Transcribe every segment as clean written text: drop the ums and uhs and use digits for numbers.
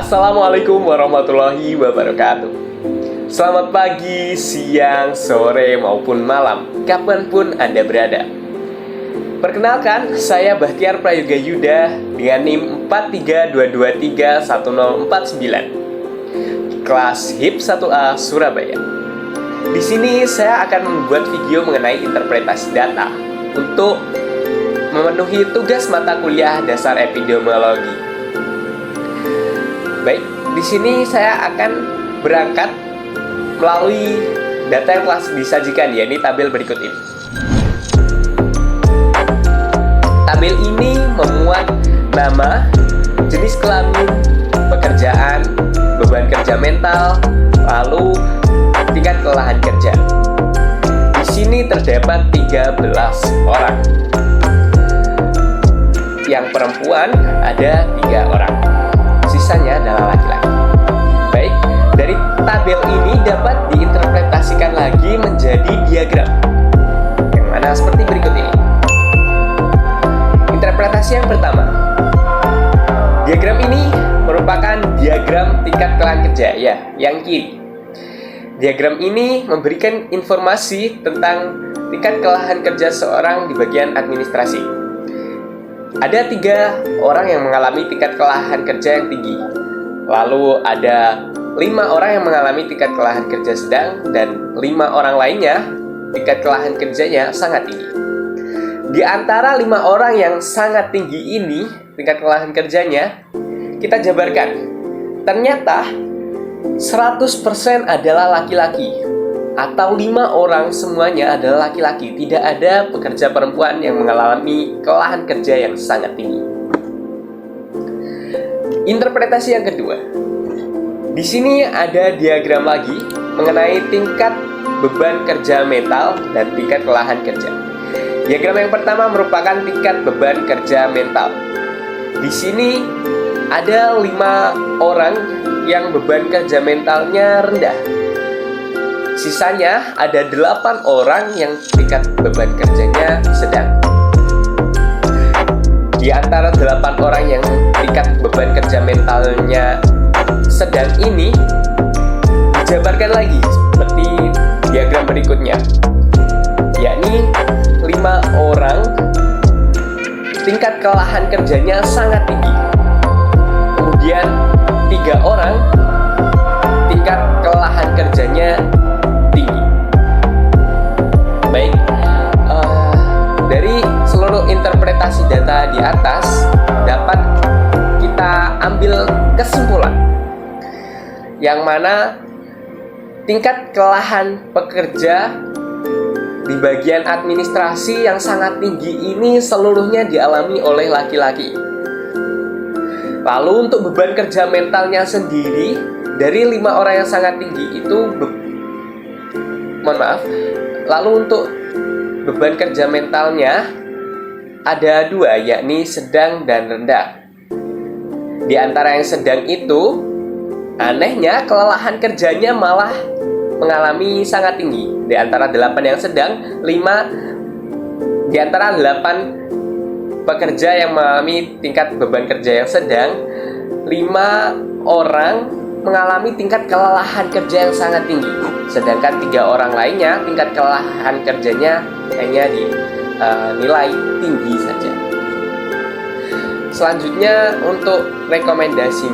Assalamualaikum warahmatullahi wabarakatuh. Selamat pagi, siang, sore, maupun malam, kapanpun Anda berada. Perkenalkan, saya Bahtiar Prayoga Yuda dengan NIM 432231049, kelas HIP 1A Surabaya. Di sini saya akan membuat video mengenai interpretasi data untuk memenuhi tugas mata kuliah dasar epidemiologi. Baik, di sini saya akan berangkat melalui data yang telah disajikan, yakni tabel berikut ini. Tabel ini memuat nama, jenis kelamin, pekerjaan, beban kerja mental, lalu tingkat kelelahan kerja. Di sini terdapat 13 orang. Yang perempuan ada 3 orang. Sisanya adalah laki-laki. Baik, dari tabel ini dapat diinterpretasikan lagi menjadi diagram, yang mana seperti berikut ini. Interpretasi yang pertama, diagram ini merupakan diagram tingkat kelelahan kerja, ya, yang kiri. Diagram ini memberikan informasi tentang tingkat kelelahan kerja seorang di bagian administrasi. Ada 3 orang yang mengalami tingkat kelelahan kerja yang tinggi. Lalu ada 5 orang yang mengalami tingkat kelelahan kerja sedang, dan 5 orang lainnya tingkat kelelahan kerjanya sangat tinggi. Di antara 5 orang yang sangat tinggi ini tingkat kelelahan kerjanya, kita jabarkan. Ternyata 100% adalah laki-laki, atau 5 orang semuanya adalah laki-laki. Tidak ada pekerja perempuan yang mengalami kelelahan kerja yang sangat tinggi. Interpretasi yang kedua, di sini ada diagram lagi mengenai tingkat beban kerja mental dan tingkat kelelahan kerja. Diagram yang pertama merupakan tingkat beban kerja mental. Di sini ada 5 orang yang beban kerja mentalnya rendah. Sisanya ada 8 orang yang tingkat beban kerjanya sedang. Di antara 8 orang yang tingkat beban kerja mentalnya sedang ini dijabarkan lagi seperti diagram berikutnya, yakni 5 orang tingkat kelelahan kerjanya sangat tinggi. Kemudian 3 orang tingkat kelelahan kerjanya tinggi. Baik, dari seluruh interpretasi data di atas dapat kita ambil kesimpulan, yang mana tingkat kelelahan pekerja di bagian administrasi yang sangat tinggi ini seluruhnya dialami oleh laki-laki. Lalu untuk beban kerja mentalnya sendiri, dari 5 orang yang sangat tinggi itu lalu untuk beban kerja mentalnya ada 2, yakni sedang dan rendah. Di antara yang sedang itu, anehnya kelelahan kerjanya malah mengalami sangat tinggi. Di antara 8 yang sedang, 5 di antara 8 pekerja yang mengalami tingkat beban kerja yang sedang, 5 orang mengalami tingkat kelelahan kerja yang sangat tinggi. Sedangkan 3 orang lainnya tingkat kelelahan kerjanya hanya dinilai tinggi saja. Selanjutnya untuk rekomendasi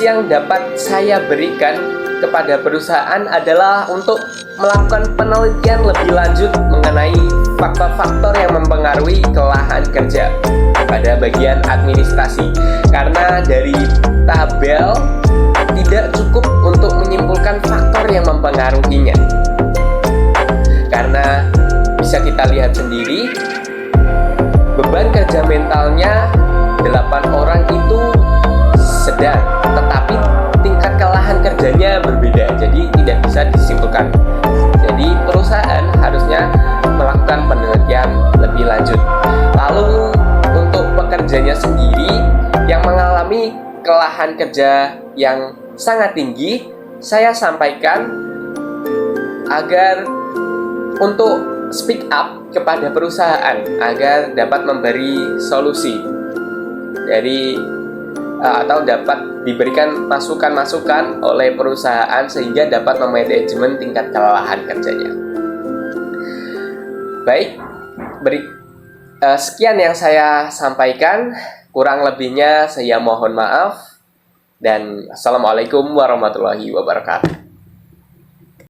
yang dapat saya berikan kepada perusahaan adalah untuk melakukan penelitian lebih lanjut mengenai faktor-faktor yang mempengaruhi kelelahan kerja pada bagian administrasi. Karena dari tabel tidak cukup untuk menyimpulkan faktor yang mempengaruhinya. Karena bisa kita lihat sendiri, beban kerja mentalnya 8 orang itu sedang, tetapi tingkat kelelahan kerjanya berbeda, jadi tidak bisa disimpulkan. Jadi perusahaan harusnya melakukan penelitian lebih lanjut. Lalu untuk pekerjanya sendiri yang mengalami kelelahan kerja yang sangat tinggi, saya sampaikan agar untuk speak up kepada perusahaan agar dapat memberi solusi. Dari atau dapat diberikan masukan-masukan oleh perusahaan sehingga dapat memanajemen tingkat kelelahan kerjanya. Baik, sekian yang saya sampaikan. Kurang lebihnya saya mohon maaf. Dan Assalamualaikum warahmatullahi wabarakatuh.